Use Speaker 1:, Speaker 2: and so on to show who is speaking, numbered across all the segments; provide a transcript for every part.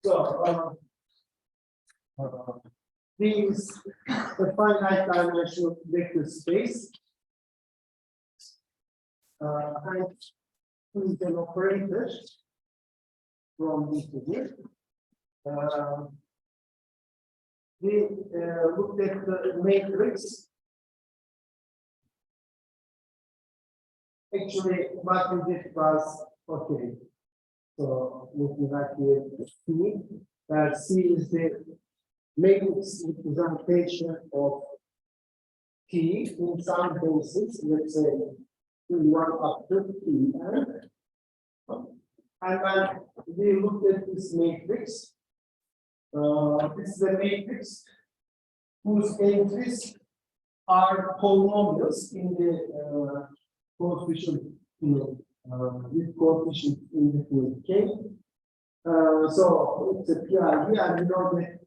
Speaker 1: So these the finite dimensional vector space, and is an operator from this to here. We looked at the matrix. Actually, what we did was okay. So looking at the C, where C is the matrix representation of T in some cases, let's say T1 up to Tn. And then we looked at this matrix. This is a matrix whose entries are polynomials in the coefficient field, with coefficient in the field K. So it's a PID, and we know that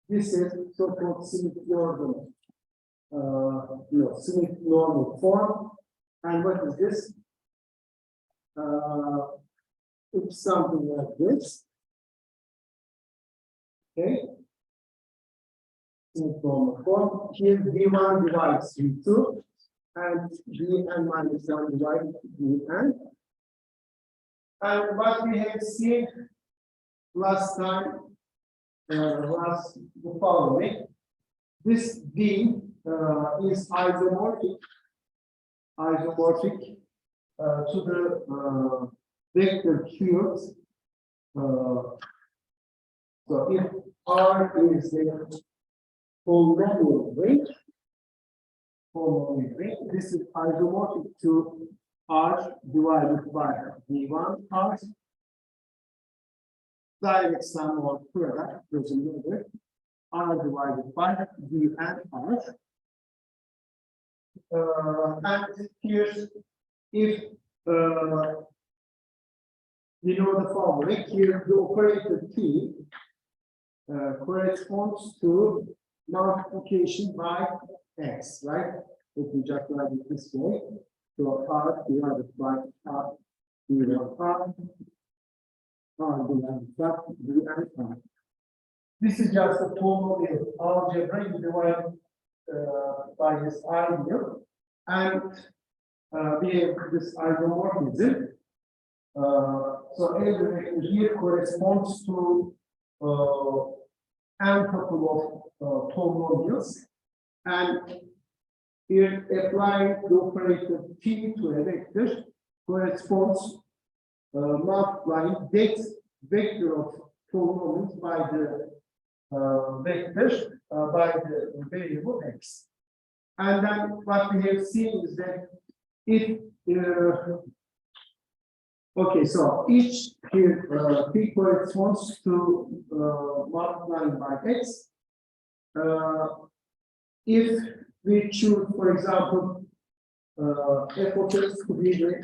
Speaker 1: this is so-called symmetric normal, symmetric normal form. And what is this? It's something like this. Okay. Symmetric normal form. Here V1 divides V2, and Vn minus 1 divided Vn. And what we have seen last time was the following. This V is isomorphic to the vector field. So if R is the polynomial ring, this is isomorphic to R divided by V1 R. Direct sum or product doesn't matter. R divided by V and R. And here, if we know the following, here the operator T corresponds to multiplication by X, right? If we just write it this way, so R divided by R divided by R divided by V and R. This is just a polynomial algebra divided by this ideal, and we have this isomorphism. So every vector here corresponds to n couple of polynomials, and here applying the operator T to a vector corresponds multiplying that vector of polynomials by the vector by the variable X. And then what we have seen is that if okay, so each here P corresponds to multiplying by X. If we choose, for example, f of x to be the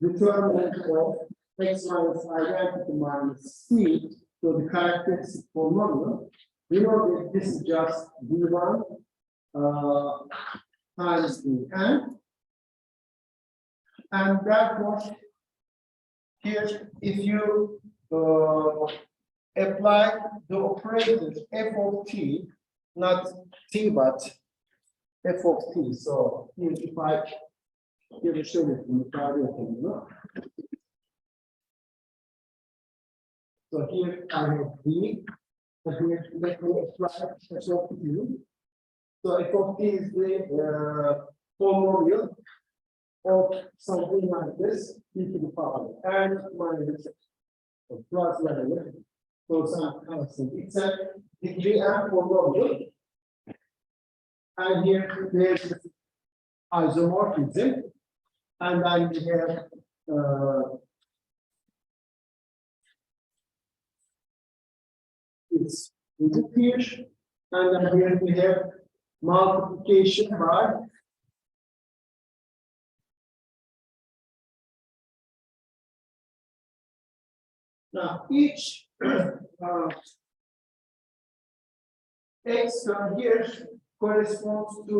Speaker 1: determinant of x minus identity minus c, so the characteristic polynomial, we know that this is just v1 times Vn, and therefore here if you apply the operator f of t, not t but f of t, so here if I give a show it in the so here I have v, and here let me apply f of t. So f of t is the polynomial of something like this, e to the power n minus plus whatever, so some constant. It's a degree n polynomial, and here there's isomorphism, and then we have it's here, and then here we have multiplication by now each x term here corresponds to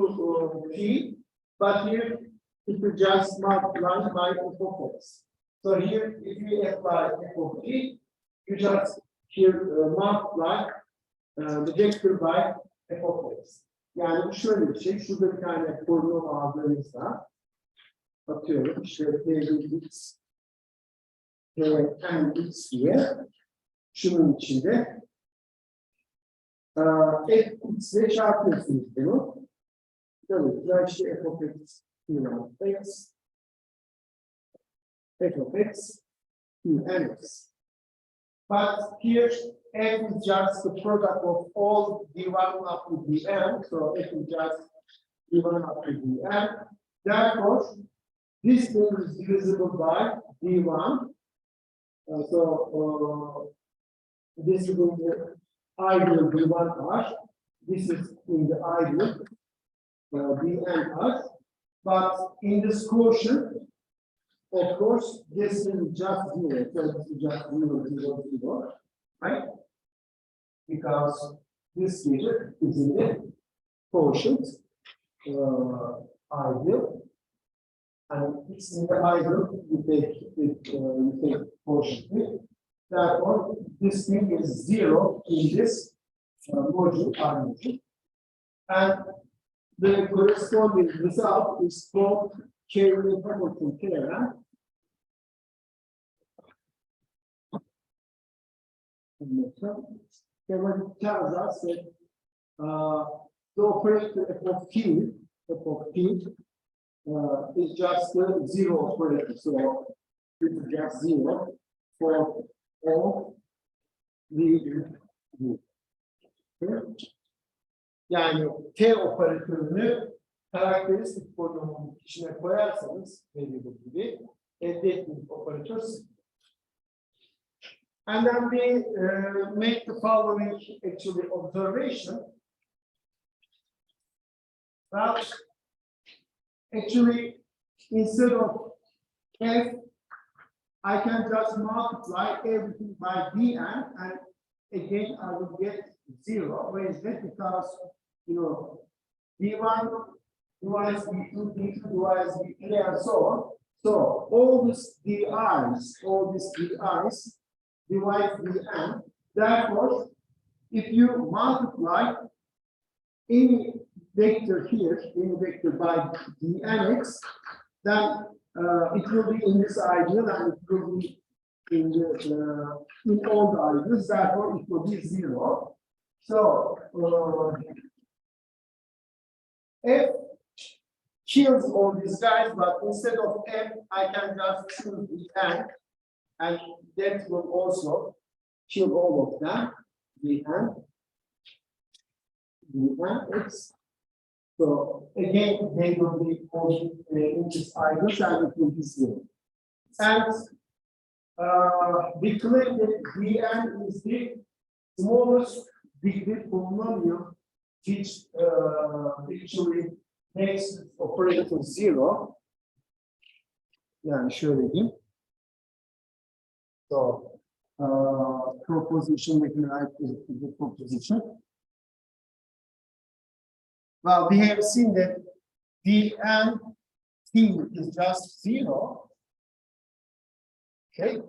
Speaker 1: t, but here it will just multiply by f of x. So here, if you apply f of t, you just here multiply the vector by f of x. Yani şöyle bir şey, şurada bir tane polinom aldığımız var. Atıyorum işte x, n x diye. Şunun içinde f x ile çarpıyorsunuz bunu. Dolayısıyla işte f of x, f of x, n x. But here f is just the product of all d1 up to dn, so f is just d1 up to dn. Therefore, this thing is divisible by d1. This is in the ideal d1r. This is in the ideal dnr. But in this quotient, of course, this is just 0. So this is just 0, 0, 0, right? Because this digit is in the quotient ideal. And it's in the ideal, you take quotient. Therefore, this thing is 0 in this module R module. And the corresponding result is called Hamilton theorem. What tells us that the operator f of t is just a zero operator, so it is just 0 for all the yani t operatörünü karakteristik polinomun içine koyarsanız variable gibi elde ettiğiniz operatör sıfır. And then we make the following actually observation. Well, actually, instead of f, I can just multiply everything by dn, and again I will get 0. Why is that? Because d1 divides d2, d2 divides d3, and so on. So all these di's divide dn. Therefore, if you multiply any vector here, any vector by dnx, then it will be in this ideal and it will be in all the ideals. Therefore, it will be 0. So f kills all these guys, but instead of f, I can just choose dn, and that will also kill all of them. Dnx. So again, they will be all in this ideals and it will be 0. And we claim that dn is the smallest degree polynomial which actually makes the operator 0. Yani şöyle diyeyim. So proposition, we can write the proposition. Well, we have seen that dn t is just 0. Okay.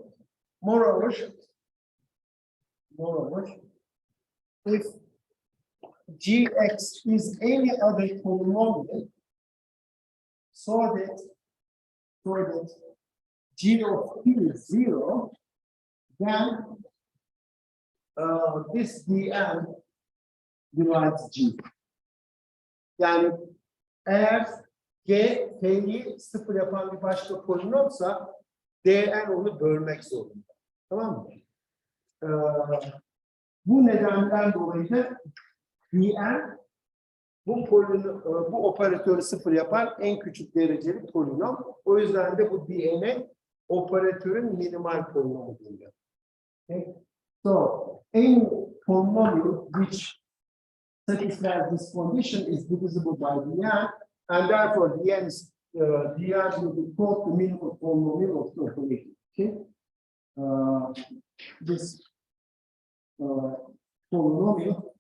Speaker 1: Moreover, if gx is any other polynomial, so that g of t is 0, then this dn divides g. Yani eğer g t'yi 0 yapan bir başka polinomsa dn onu bölmek zorunda. Tamam mı? Bu nedenden dolayı da dn bu operatörü 0 yapan en küçük dereceli polinom. O yüzden de bu dn'e operatörün minimal polinomu deniyor. Okay? So, any polynomial which satisfies this condition is divisible by dn, and therefore dn will be called the minimum polynomial of the operator. Okay? This polynomial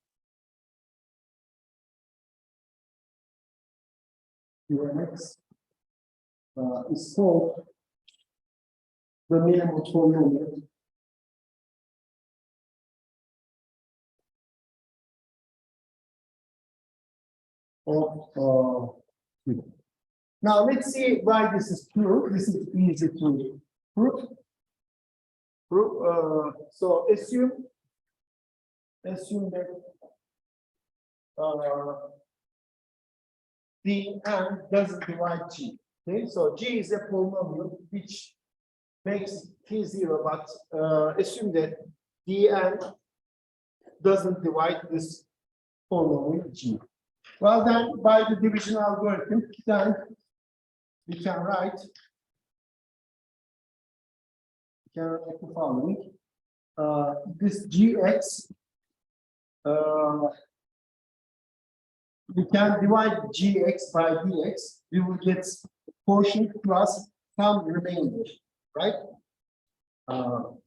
Speaker 1: dnx is called the minimum polynomial of Q. Now let's see why this is true. This is easy to prove. So assume that Dn doesn't divide G. Okay, so G is a polynomial which makes T0, but assume that Dn doesn't divide this polynomial G. Well, then by the division algorithm, then we can write the following. This Gx, we can divide Gx by dx. We will get quotient plus some remainder, right?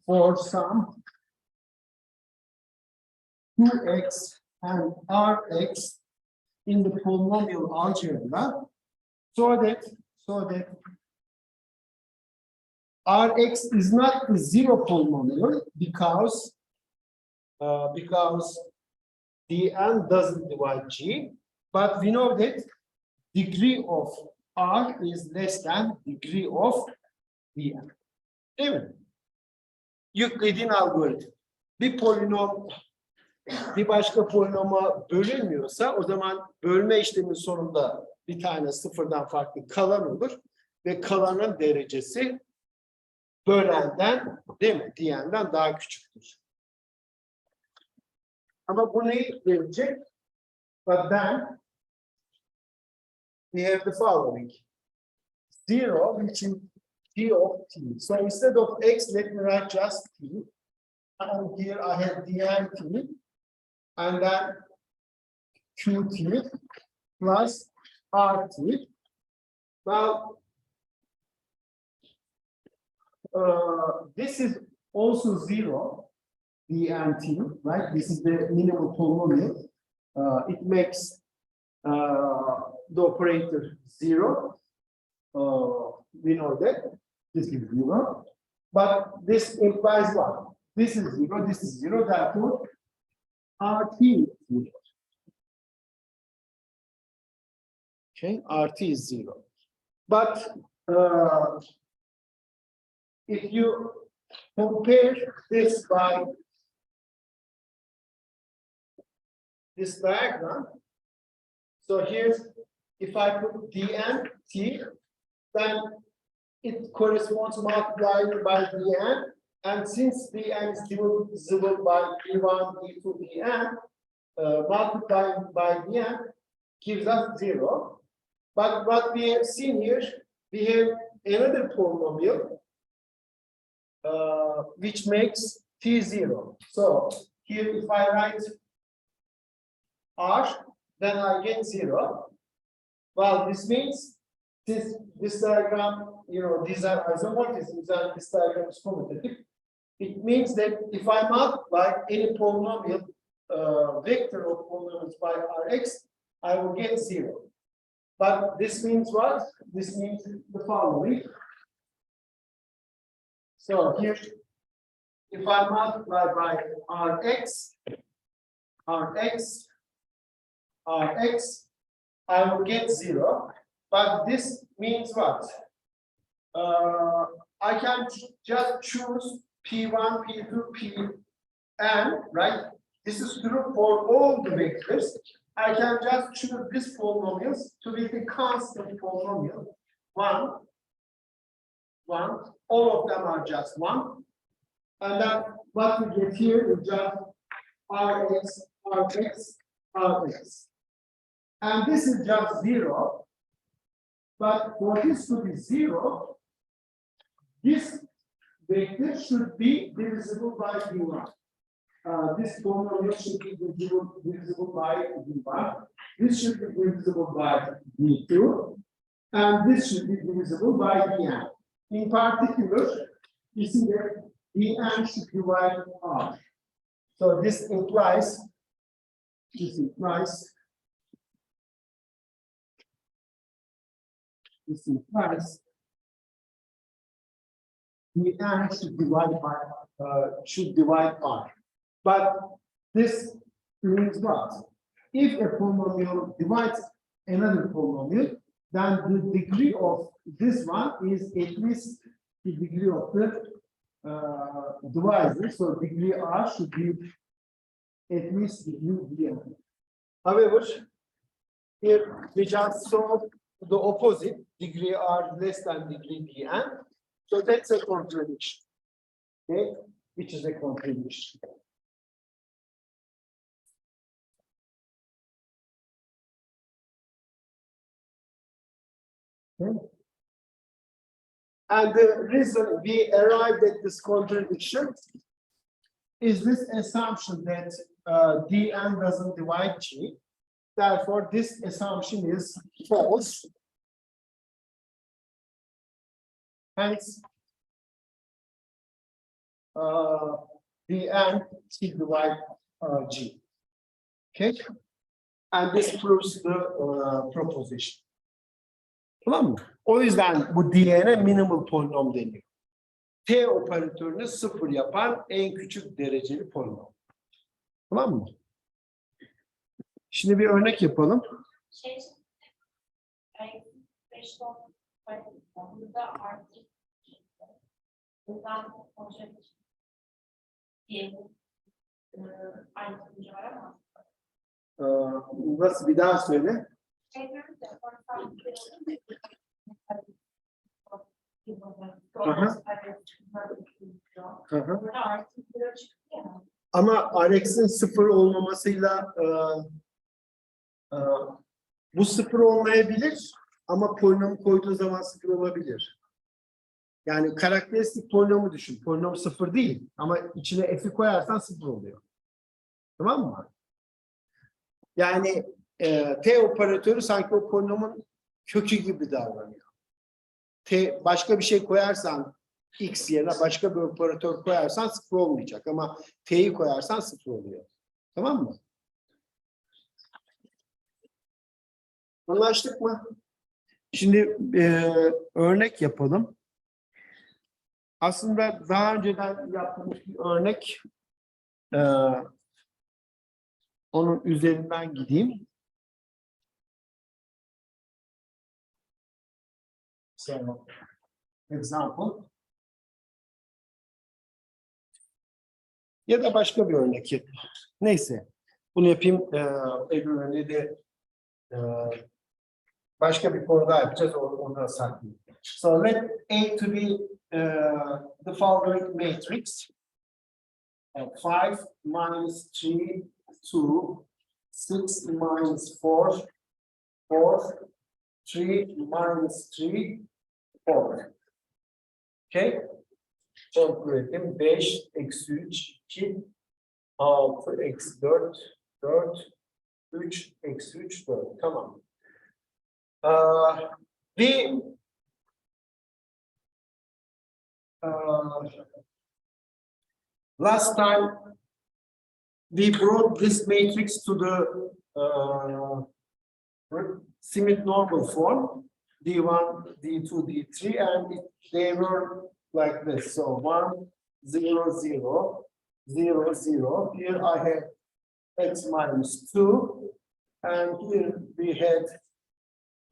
Speaker 1: For some 2x and rx in the polynomial algebra, so that Rx is not the zero polynomial because Dn doesn't divide G, but we know that degree of R is less than degree of Dn. Değil mi? Euclid'in algoritma. Bir polinom bir başka polinoma bölünmüyorsa o zaman bölme işleminin sonunda bir tane sıfırdan farklı kalan olur ve kalanın derecesi bölenden, değil mi? Diyenden daha küçüktür. Ama bu neyi verecek? But then we have the following. 0, which is g of t. So instead of x, let me write just t. And here I have dnt. And then qt plus rt. Well, this is also 0, dnt, right? This is the minimal polynomial. It makes the operator 0. We know that this is 0. But this implies what? This is 0, this is 0, therefore RT is 0. Okay, RT is 0. But if you compare this by this diagram, so here's, if I put dnt, then it corresponds multiplied by dn, and since dn is divisible by d1, d2, dn, multiplying by dn gives us 0. But what we have seen here, we have another polynomial which makes t0. So here, if I write r, then I get 0. Well, this means since this diagram, these are isomorphisms and this diagram is commutative, it means that if I multiply any polynomial vector of polynomials by Rx, I will get 0. But this means what? This means the following. So here, if I multiply by Rx, I will get 0. But this means what? I can just choose P1, P2, Pn, right? This is true for all the vectors. I can just choose these polynomials to be the constant polynomial. 1, all of them are just 1. And then what we get here is just Rx, Rx, Rx. And this is just 0. But for this to be 0, this vector should be divisible by d1. This polynomial should be divisible by d1. This should be divisible by d2. And this should be divisible by dn. In particular, you see that dn should divide r. So this implies dn should divide r. But this means what? If a polynomial divides another polynomial, then the degree of this one is at least the degree of the divisor. So degree R should be at least degree Dn. However, here we just solve the opposite, degree R less than degree Dn. So that's a contradiction. Okay, which is a contradiction. Okay. And the reason we arrived at this contradiction is this assumption that Dn doesn't divide G. Therefore, this assumption is false. Hence, Dn should divide G. Okay? And this proves the proposition. Tamam mı? O yüzden bu Dn'e minimal polinom deniyor. T operatörünü sıfır yapan en küçük dereceli polinom. Tamam mı? Şimdi bir örnek yapalım. Nasıl, bir daha söyle. Ama Rx'in sıfır olmamasıyla bu sıfır olmayabilir ama polinom koyduğu zaman sıfır olabilir. Yani karakteristik polinomu düşün. Polinom sıfır değil ama içine f'i koyarsan sıfır oluyor. Tamam mı? Yani T operatörü sanki o polinomun kökü gibi davranıyor. T, başka bir şey koyarsan x yerine başka bir operatör koyarsan sıfır olmayacak ama T'yi koyarsan sıfır oluyor. Tamam mı? Anlaştık mı? Şimdi örnek yapalım. Aslında daha önceden yaptığımız bir örnek, onun üzerinden gideyim. So, example. Ya da başka bir örnek yapayım. Neyse. Bunu yapayım. Öbür örneği de başka bir konuda yapacağız. Onu saklayayım. So let A to be the following matrix. 5 minus 3, 2, 6 minus 4, 4, 3 minus 3, 4. Okay? Kontrol ettim. 5, eksi 3, 2, 6, eksi 4, 4, 3, eksi 3, 4. Tamam. Last time we brought this matrix to the semi-normal form, D1, D2, D3, and they were like this. So 1, 0, 0, 0, 0. Here I have x minus 2, and here we had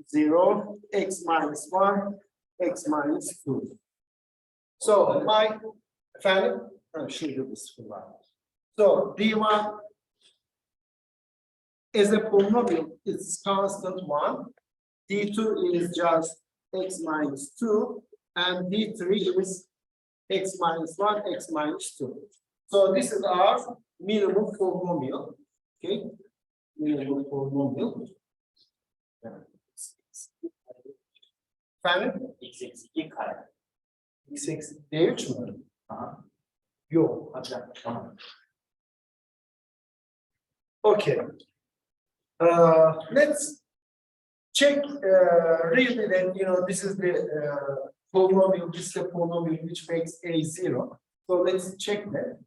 Speaker 1: 0, x minus 1, x minus 2. So my family, so D1 is a polynomial, it's constant 1. D2 is just x minus 2, and D3 is x minus 1, x minus 2. So this is our minimum polynomial. Okay, minimum polynomial. Efendim?
Speaker 2: X eksi 2 kare.
Speaker 1: X eksi D3 mü?
Speaker 2: Aha.
Speaker 1: Yok.
Speaker 2: Tamam.
Speaker 1: Okay. Let's check really that, you know, this is the polynomial, this is the polynomial which makes A 0. So let's check that.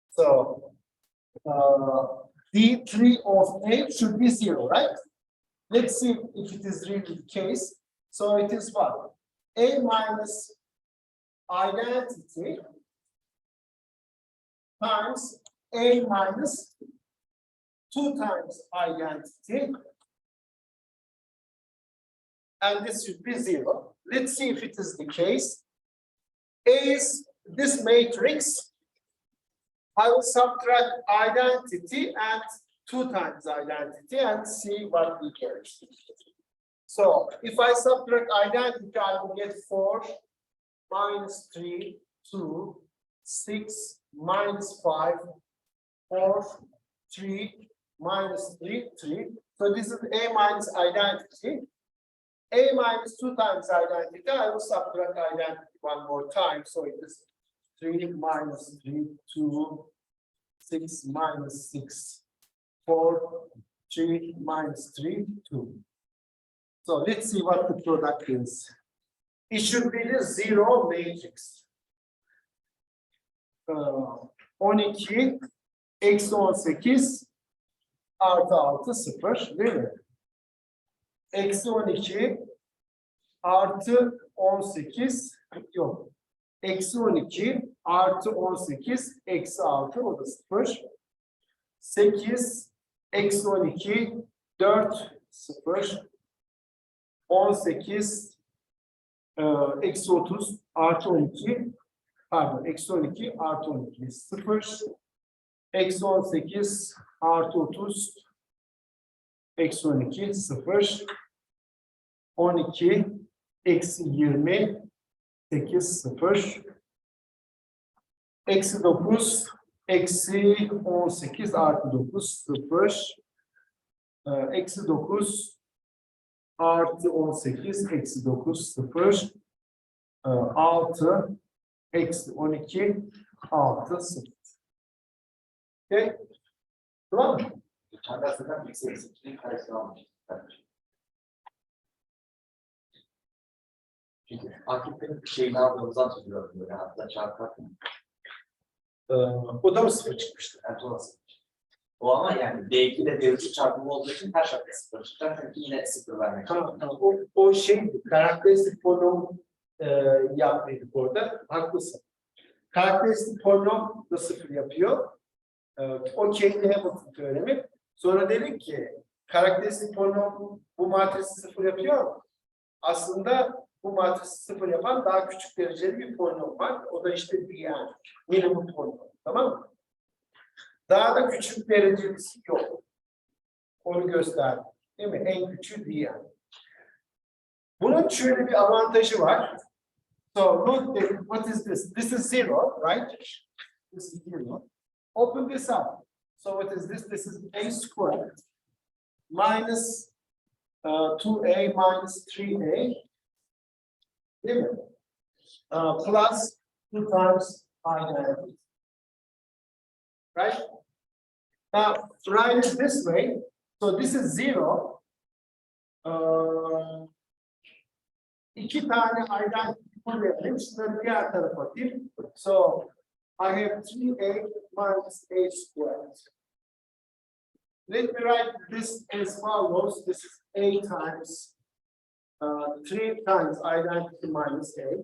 Speaker 1: So D3 of A should be 0, right? Let's see if it is really the case. So it is what? A minus identity times A minus 2 times identity. And this should be 0. Let's see if it is the case. A is this matrix. I will subtract identity and 2 times identity and see what we get. So if I subtract identity, I will get 4 minus 3, 2, 6 minus 5, 4, 3 minus 3, 3. So this is A minus identity. A minus 2 times identity. I will subtract identity one more time. So it is 3 minus 3, 2, 6 minus 6, 4, 3 minus 3, 2. So let's see what the product is. It should be the 0 matrix. 12 eksi 18 artı 6 0 değil mi? Eksi 12 artı 18 yok. Eksi 12 artı 18 eksi 6 o da 0. 8 eksi 12 4 0. 18 eksi 30 artı 12 pardon eksi 12 artı 12 0. Eksi 18 artı 30 eksi 12 0. 12 eksi 20 8 0. Eksi 9 eksi 18 artı 9 0. Eksi 9 artı 18 eksi 9 0. 6 eksi 12 6 0. Okay. Tamam mı?
Speaker 2: Çantasından eksi 2'nin karesi almış. Çünkü akiflerin şeyini aldığımızdan hatırlıyorum böyle hatta çarpar.
Speaker 1: O da mı 0 çıkmıştı?
Speaker 2: Evet, o da 0. O ama yani D2 ile D3 çarpımı olduğu için her şartta 0 çıkacak. Çünkü yine 0 vermek.
Speaker 1: Tamam. O şey karakteristik polinom yapmaydık orada. Haklısın. Karakteristik polinom da 0 yapıyor. O kendi Hamilton teoremi. Sonra dedik ki karakteristik polinom bu matrisi 0 yapıyor. Aslında bu matrisi 0 yapan daha küçük dereceli bir polinom var. O da işte yani minimum polinom. Tamam mı? Daha da küçük derecelisi yok. Onu gösterdim. Değil mi? En küçüğü değil yani. Bunun şöyle bir avantajı var. So look, what is this? This is 0, right? This is 0. Open this up. So what is this? This is a squared minus 2a minus 3a. Değil mi? Plus 2 times identity. Right? Now, write it this way. So this is 0. 2 tane identity verelim. Şunları diğer tarafa atayım. So I have 3a minus a squared. Let me write this as follows. This is a times 3 times identity minus a.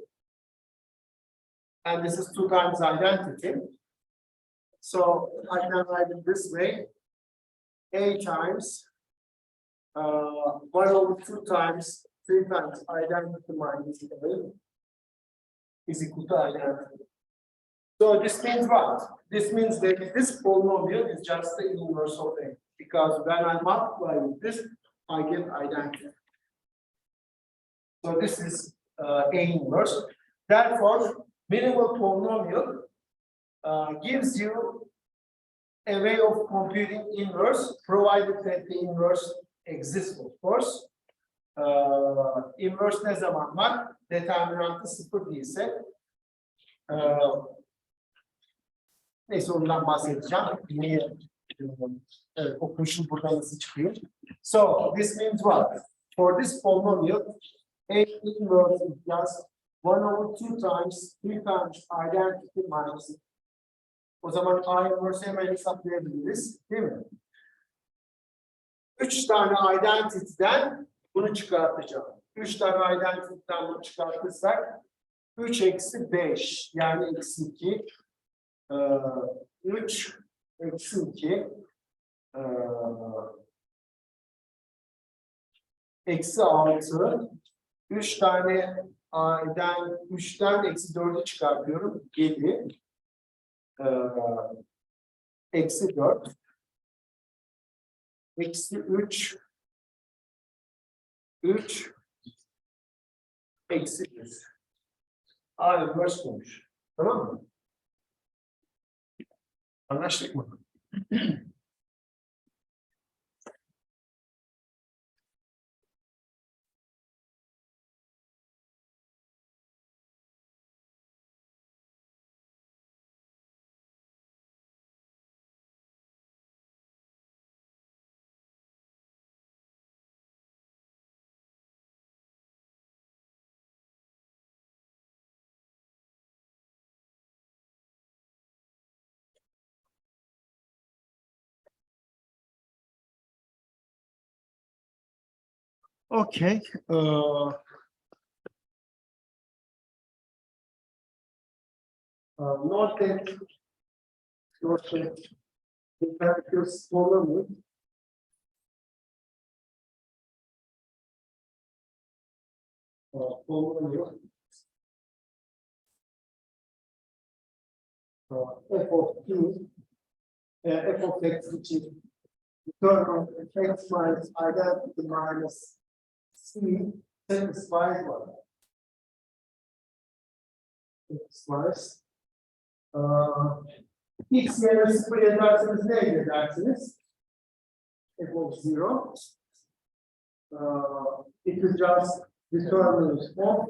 Speaker 1: And this is 2 times identity. So I can write it this way. A times 1 over 2 times 3 times identity minus a is equal to identity. So this means what? This means that this polynomial is just the inverse of a. Because when I multiply with this, I get identity. So this is A inverse. Therefore, minimal polynomial gives you a way of computing inverse, provided that the inverse exists, of course. Inverse ne zaman var? Determinantı 0 değilse. Neyse ondan bahsedeceğim. Niye? Evet, o koşul buradan nasıl çıkıyor? So this means what? For this polynomial, A inverse is just 1 over 2 times 3 times identity minus. O zaman A inverse hemen hesaplayabiliriz, değil mi? 3 tane identity'den bunu çıkartacağım. 3 tane identity'den bunu çıkartırsak 3 eksi 5 yani eksi 2 3 eksi 2 eksi 6 3 tane a'dan 3'ten eksi 4'ü çıkartıyorum. 7 eksi 4 eksi 3 eksi 100. Aynı baş konuş. Tamam mı? Anlaştık mı? Okay. Note that the characters follow f of t, f of x, which is the term of x minus identity minus c satisfies what? Satisfies x yerine 0 yazarsanız ne elde edersiniz? F of 0. It is just determinant of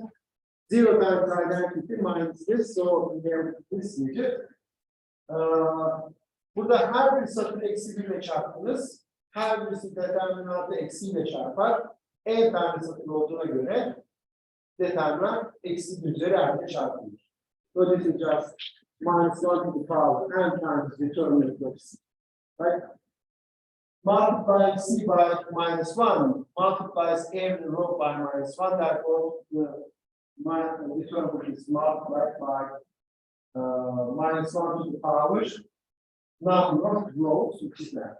Speaker 1: 0 times identity minus this, so we have this digit. Burada her bir satır eksi 1 ile çarptınız. Her birisi determinantı eksiyle çarpar. En tane satır olduğuna göre determinant eksi 1 üzeri n'le çarpılır. So this is just minus 1 to the power n times determinant of c. Right? Multiplying c by minus 1 multiplies every row by minus 1. Therefore, the determinant is multiplied by minus 1 to the power number of rows, which is that.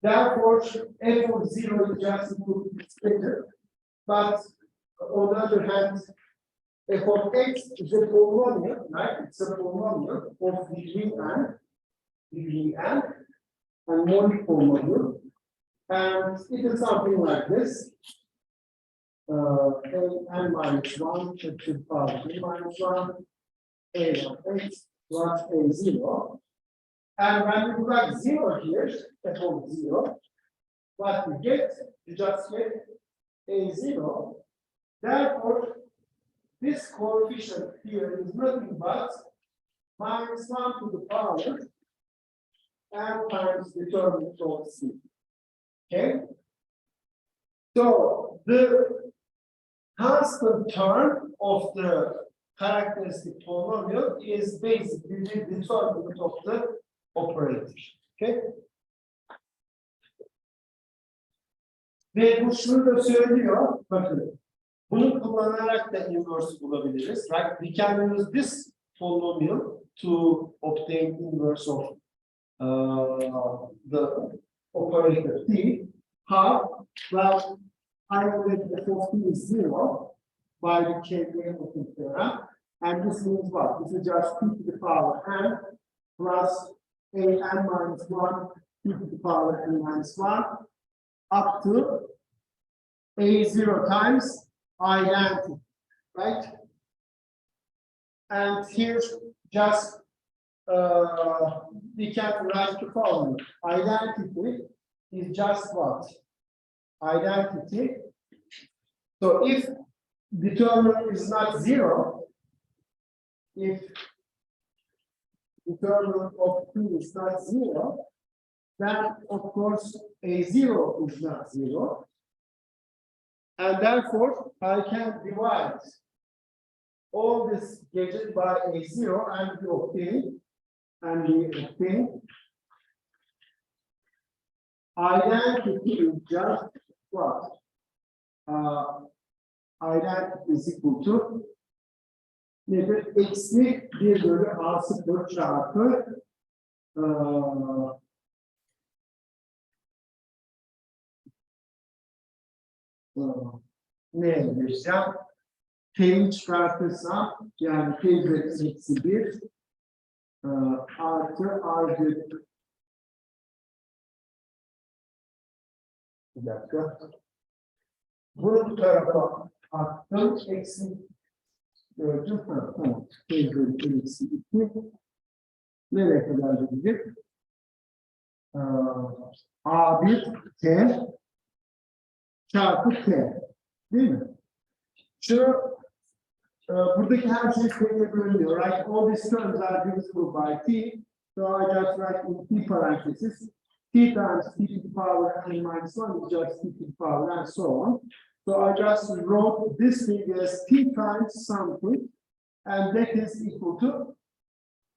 Speaker 1: Therefore, f of 0 is just equal to this figure. But on the other hand, f of x is a polynomial, right? It's a polynomial of degree n, and monic polynomial. And it is something like this. N minus 1 to the power n minus 1, a of x plus a0. And when you plug 0 here, f of 0, what you get, you just get a0. Therefore, this coefficient here is nothing but minus 1 to the power n times determinant of c. Okay? So, the constant term of the characteristic polynomial is basically the determinant of the operator. Okay? Ve bu şunu da söylüyor, bakın, bunu kullanarak da inverse bulabiliriz. Like we can use this polynomial to obtain inverse of the operator t. How? Well, I know that f of t is 0 by the K-N of the theorem, and this means what? This is just 2 to the power n plus a n minus 1, 2 to the power n minus 1, up to a0 times identity, right? And here just we can write the following. Identity is just what? Identity. So if determinant is not 0, if determinant of t is not 0, then of course a0 is not 0. And therefore, I can divide all this gadget by a0 and we obtain identity is just what? Identity is equal to nedir? Eksi 1 bölü a0 çarpı Ne yazacağım? T'yi çıkartırsam yani T üzeri eksi 1 artı A1 bir dakika. Bunu bu tarafa attım. Eksi gördüm. Tamam. T üzeri eksi 2 nereye kadar gidecek? A1 T çarpı T. Değil mi? Şu buradaki her şey T'ye bölünüyor. Right? All these terms are divisible by T. So I just write in T parentheses. T times T to the power n minus 1 is just T to the power and so on. So I just wrote this thing as T times something. And that is equal to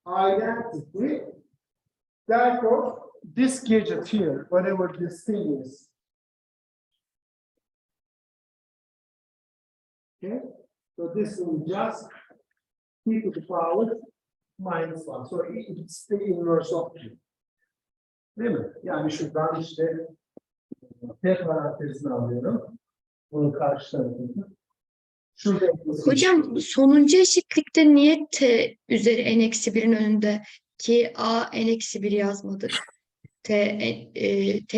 Speaker 1: identity. Therefore, this gadget here, whatever this thing is, okay, so this is just T to the power minus 1. So it's the inverse of T. Değil mi? Yani şuradan işte T parantezini alıyorum. Bunu karşı tarafına. Şurada
Speaker 3: Hocam sonuncu eşitlikte niye t üzeri n-1'in önünde ki a n-1 yazmadık? T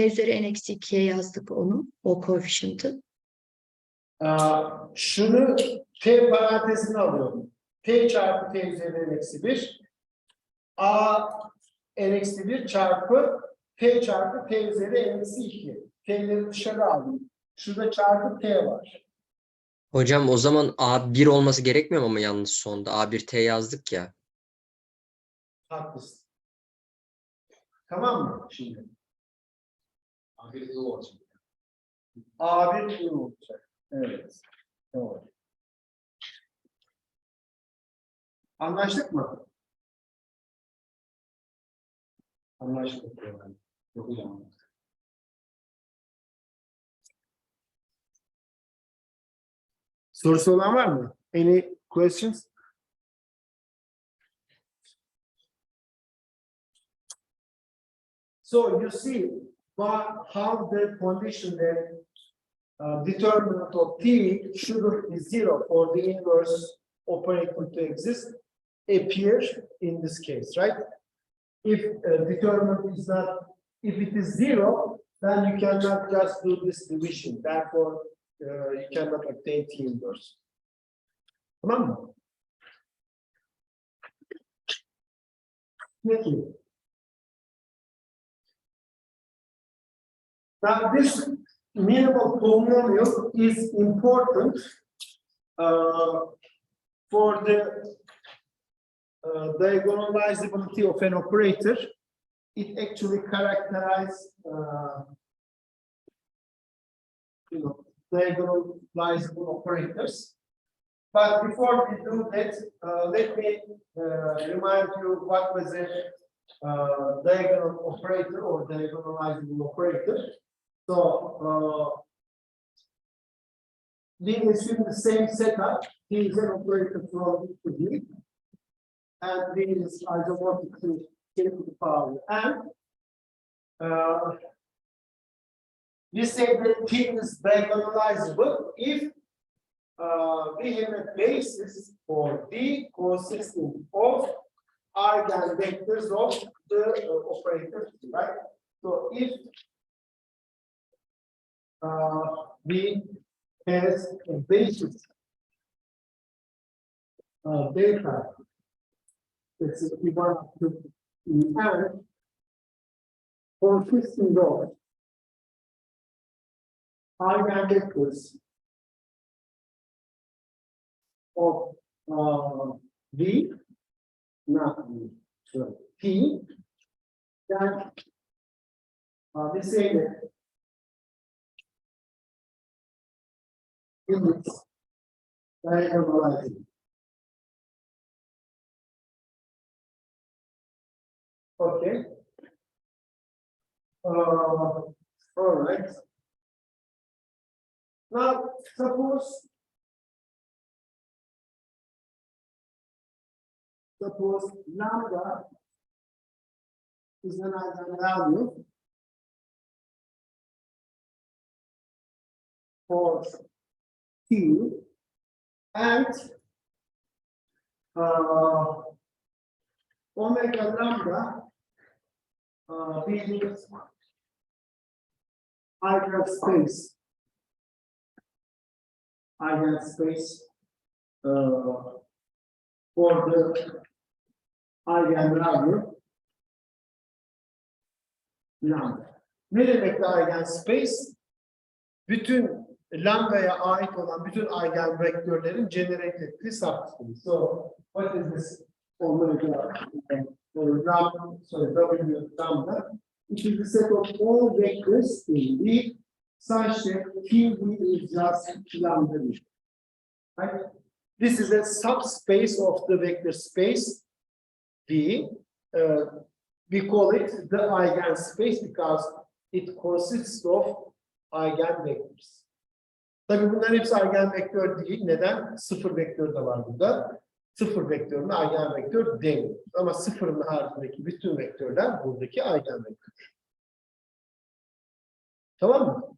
Speaker 3: üzeri n-2'ye yazdık onu, o koefisyenti.
Speaker 1: şunu T parantezine alıyorum. T çarpı T üzeri eksi 1. A eksi 1 çarpı T çarpı T üzeri eksi 2. T'leri dışarı aldım. Şurada çarpı T var.
Speaker 4: Hocam o zaman A1 olması gerekmiyor mu ama yalnız sonda? A1T yazdık ya.
Speaker 1: Haklısın. Tamam mı şimdi? A1 olacak. A1 olacak. Evet. Tamam. Anlaştık mı? Anlaştık. Yok hocam. Sorusu olan var mı? Any questions? So you see how the condition that determinant of T should be 0 for the inverse operator to exist appear in this case, right? If determinant is not, if it is 0, then you cannot just do this division. Therefore, you cannot obtain T inverse. Tamam mı? Peki. Now this minimal polynomial is important for the diagonalizability of an operator. It actually characterizes diagonalizable operators. But before we do that, let me remind you what was a diagonal operator or diagonalizable operator. So we assume the same setup. He is an operator from D to D, and D is isomorphic to K to the power n. We say that T is diagonalizable if we have a basis for D consisting of eigenvectors of the operator, right? So if we has a basis data, it's equivalent to n consisting of eigenvectors of V, not V, so P, then we say that it's diagonalizing. Okay. All right. Now, suppose lambda is an eigenvalue for T, and omega lambda being eigenspace for the eigenvalue lambda. Ne demek eigenspace? Bütün lambdaya ait olan bütün eigenvektörlerin generate ettiği subspace. So what is this omega W lambda? It is the set of all vectors in V such that QV is just lambda V. Right? This is a subspace of the vector space V. We call it the eigenspace because it consists of eigenvectors. Tabii bunların hepsi eigenvektör değil. Neden? Sıfır vektör de var burada. Sıfır vektörüne eigenvektör demiyoruz. Ama sıfırın haricindeki bütün vektörler buradaki eigenvektör. Tamam mı?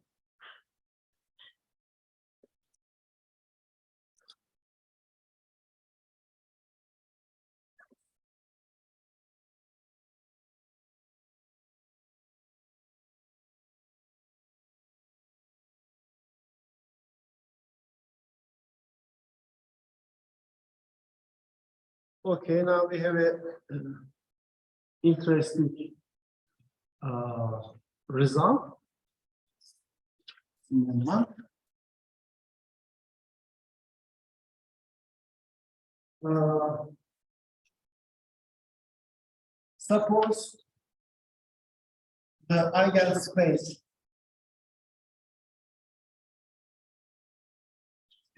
Speaker 1: Okay, now we have a interesting result. Suppose the eigenspace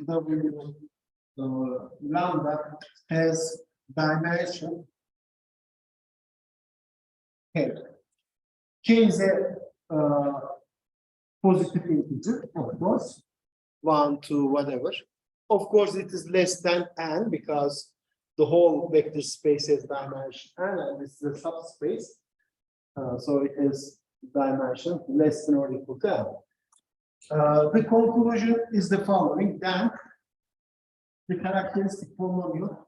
Speaker 1: W lambda has dimension K. K is a positive integer, of course, 1, 2, whatever. Of course, it is less than n because the whole vector space has dimension n, and this is a subspace. So it has dimension less than or equal to n. The conclusion is the following: then the characteristic polynomial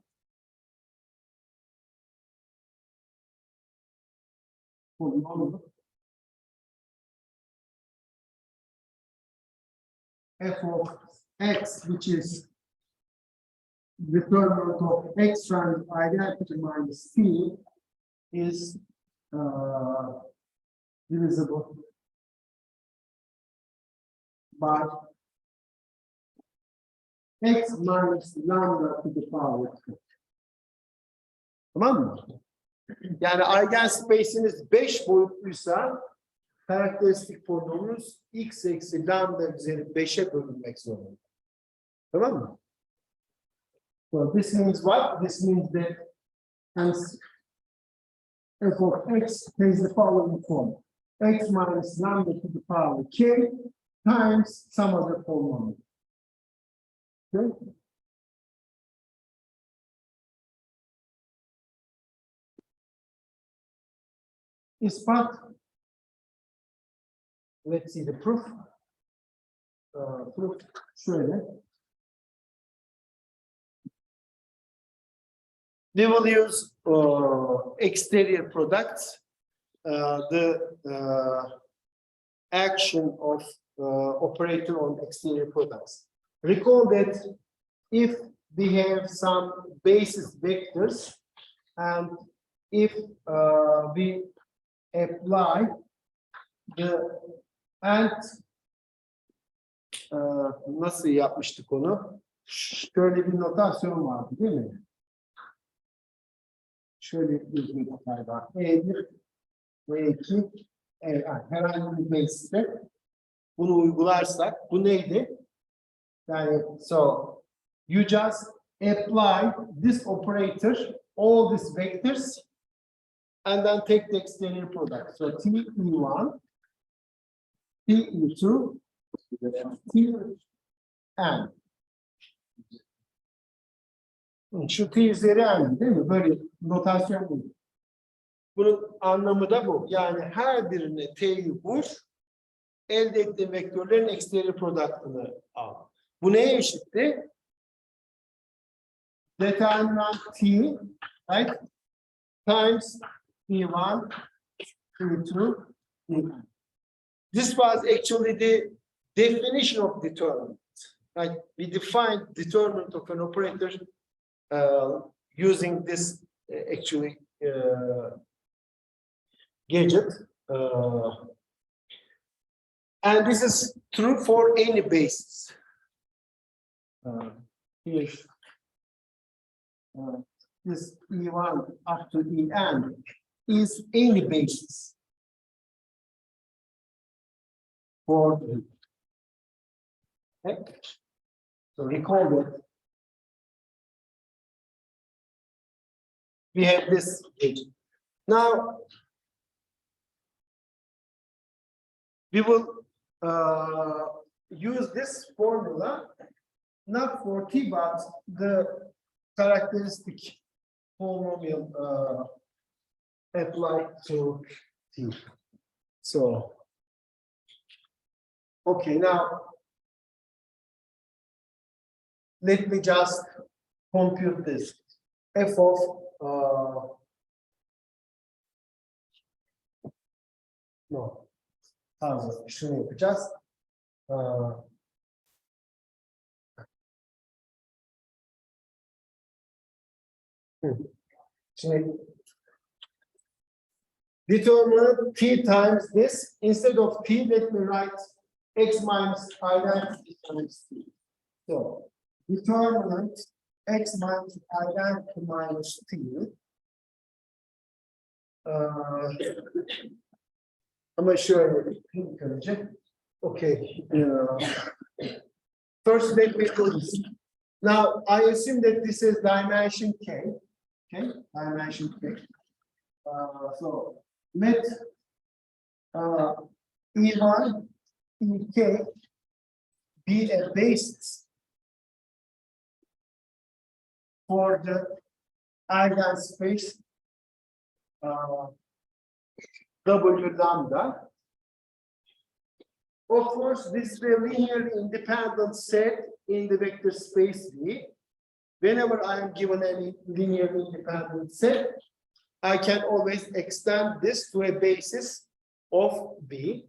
Speaker 1: f of x, which is determinant of x times identity minus t, is divisible by x minus lambda to the power 2. Tamam mı? Yani eigenspace'iniz 5 boyutluysa karakteristik polinomumuz x eksi lambda üzeri 5'e bölünmek zorunda. Tamam mı? So this means what? This means that hence f of x takes the following form: x minus lambda to the power k times some other polynomial. Okay? Ispat. Let's see the proof. Proof şöyle. We will use exterior products. The action of operator on exterior products. Recall that if we have some basis vectors and if we apply the nasıl yapmıştık onu? Şöyle bir notasyon vardı değil mi? Şöyle bir notay var. E1, E2, herhangi bir basiste bunu uygularsak bu neydi? Yani so you just apply this operator all these vectors and then take the exterior product. So T1, T2, Tn. Şu T üzeri n değil mi? Böyle notasyon bu. Bunun anlamı da bu. Yani her birine t'yi vur, elde ettiğin vektörlerin exterior product'ını al. Bu neye eşitti? Determinant t, right? Times t1, t2, t3. This was actually the definition of determinant. Right? We defined determinant of an operator using this actually gadget. And this is true for any basis. Here, this E1 up to En is any basis for the. Okay. So recall that we have this agent. Now we will use this formula not for t but the characteristic polynomial applied to t. So okay, now let me just compute this. F of no. Şunu yapacağız. Şimdi determine t times this. Instead of t, let me write x minus identity times t. So determinant x minus identity minus t. Ama şöyle ilk önce, okay. First, let me do this. Now, I assume that this is dimension k. Okay, dimension k. So let E1, Ek be a basis for the eigenspace W lambda. Of course, this is a linearly independent set in the vector space V. Whenever I am given any linearly independent set, I can always extend this to a basis of V.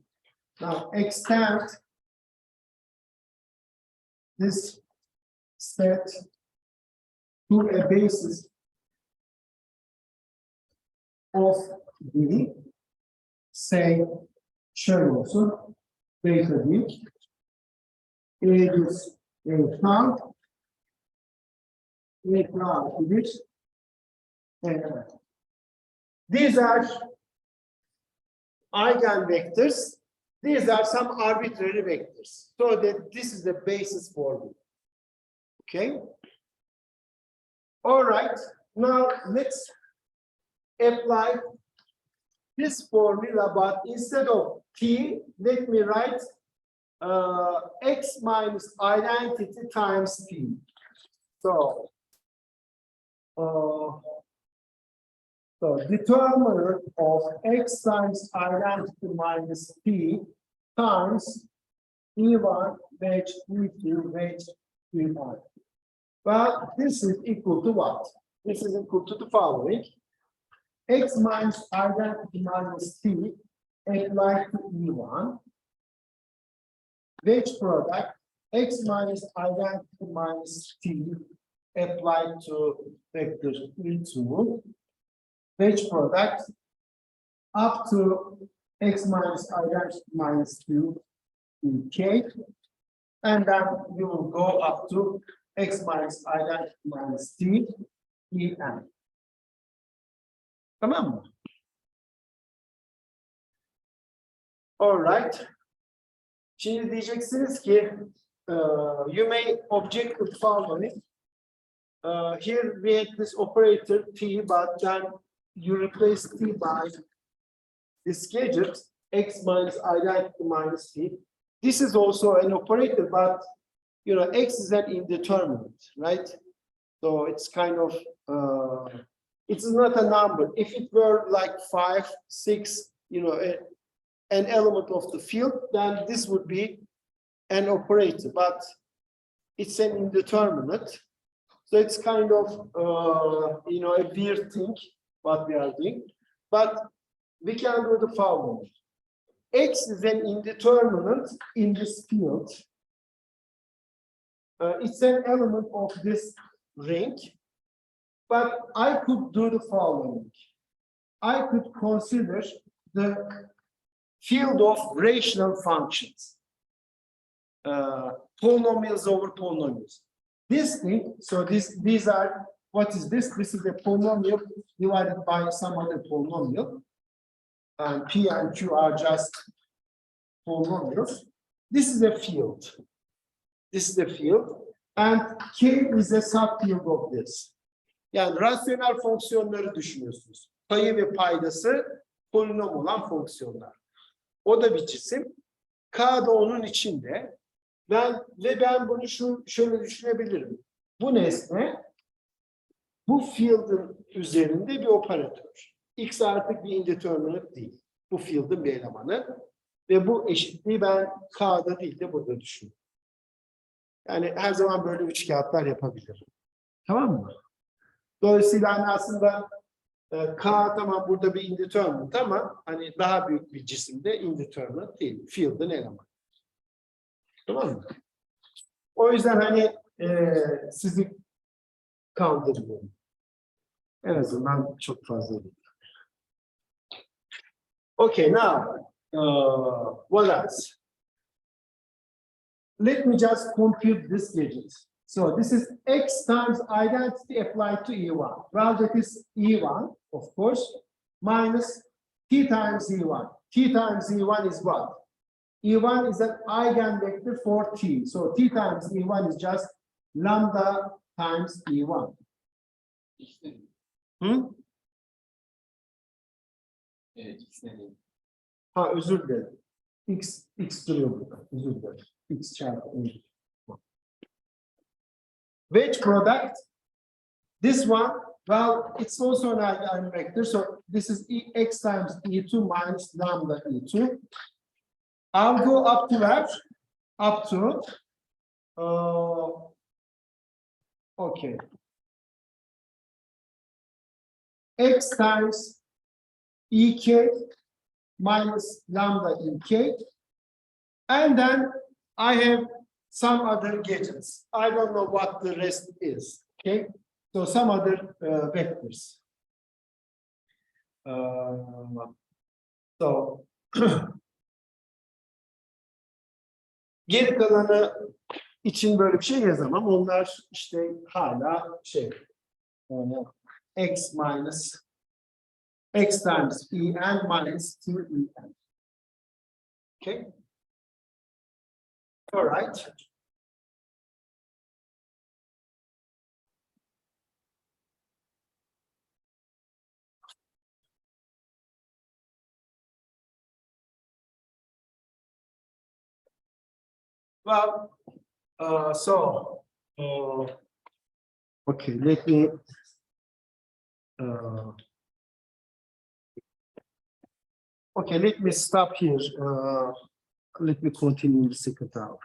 Speaker 1: Now, extend this set to a basis of V. Say şöyle olsun, beta değil, E'dir, tam, e'dir, these are eigenvectors, these are some arbitrary vectors, so that this is the basis for them, okay? All right, now let's apply this formula, but instead of t, let me write x minus identity times t. So, determinant of x times identity minus t times E1 wedge E2 wedge E1. Well, this is equal to what? This is equal to the following. X minus identity minus t applied to E1. Wedge product x minus identity minus t applied to vector E2. Wedge product up to x minus identity minus t Ek. And then you will go up to x minus identity minus t En. Tamam mı? All right. Şimdi diyeceksiniz ki you may object to the following. Here we had this operator t, but then you replace t by this gadget x minus identity minus t. This is also an operator, but you know x is an indeterminate, right? So it's kind of It is not a number. If it were like 5, 6, you know, an element of the field, then this would be an operator, but it's an indeterminate. So it's kind of, you know, a weird thing, what we are doing. But we can do the following. X is an indeterminate in this field. It's an element of this ring. But I could do the following. I could consider the field of rational functions. Polynomials over polynomials. This thing, so these are, what is this? This is a polynomial divided by some other polynomial. And P and Q are just polynomials. This is a field. This is a field. And K is a subfield of this. Yani rasyonel fonksiyonları düşünüyorsunuz. Payı ve paydası polinom olan fonksiyonlar. O da bir cisim. K da onun içinde. Ben bunu şöyle düşünebilirim. Bu nesne bu field'ın üzerinde bir operatör. X artık bir indeterminate değil. Bu field'ın bir elemanı. Ve bu eşitliği ben K'da değil de burada düşünüyorum. Yani her zaman böyle üçkağıtlar yapabilirim. Tamam mı? Dolayısıyla hani aslında K tamam burada bir indeterminate ama hani daha büyük bir cisimde indeterminate değil. Field'ın elemanı. Tamam mı? O yüzden hani sizi kandırmıyorum. En azından çok fazla değil. Okay, now what else? Let me just compute this digit. So this is X times identity applied to E1. Well, that is E1, of course, minus T times E1. T times E1 is what? E1 is an eigenvector for T. So T times E1 is just lambda times E1.
Speaker 2: Evet, ikisine değil.
Speaker 1: Ha, özür dilerim. X duruyor burada. Özür dilerim. X çarpı E. Wedge product. This one, well, it's also an eigenvector. So this is X times E2 minus lambda E2. I'll go up to that, up to, okay. X times EK minus lambda EK. And then I have some other gadgets. I don't know what the rest is, okay? So some other vectors. So, geri kalanı için böyle bir şey yazamam. Onlar işte hala şey, X minus X times En minus 2En. Okay. All right. Well, okay, let me stop here. Let me continue in the second hour.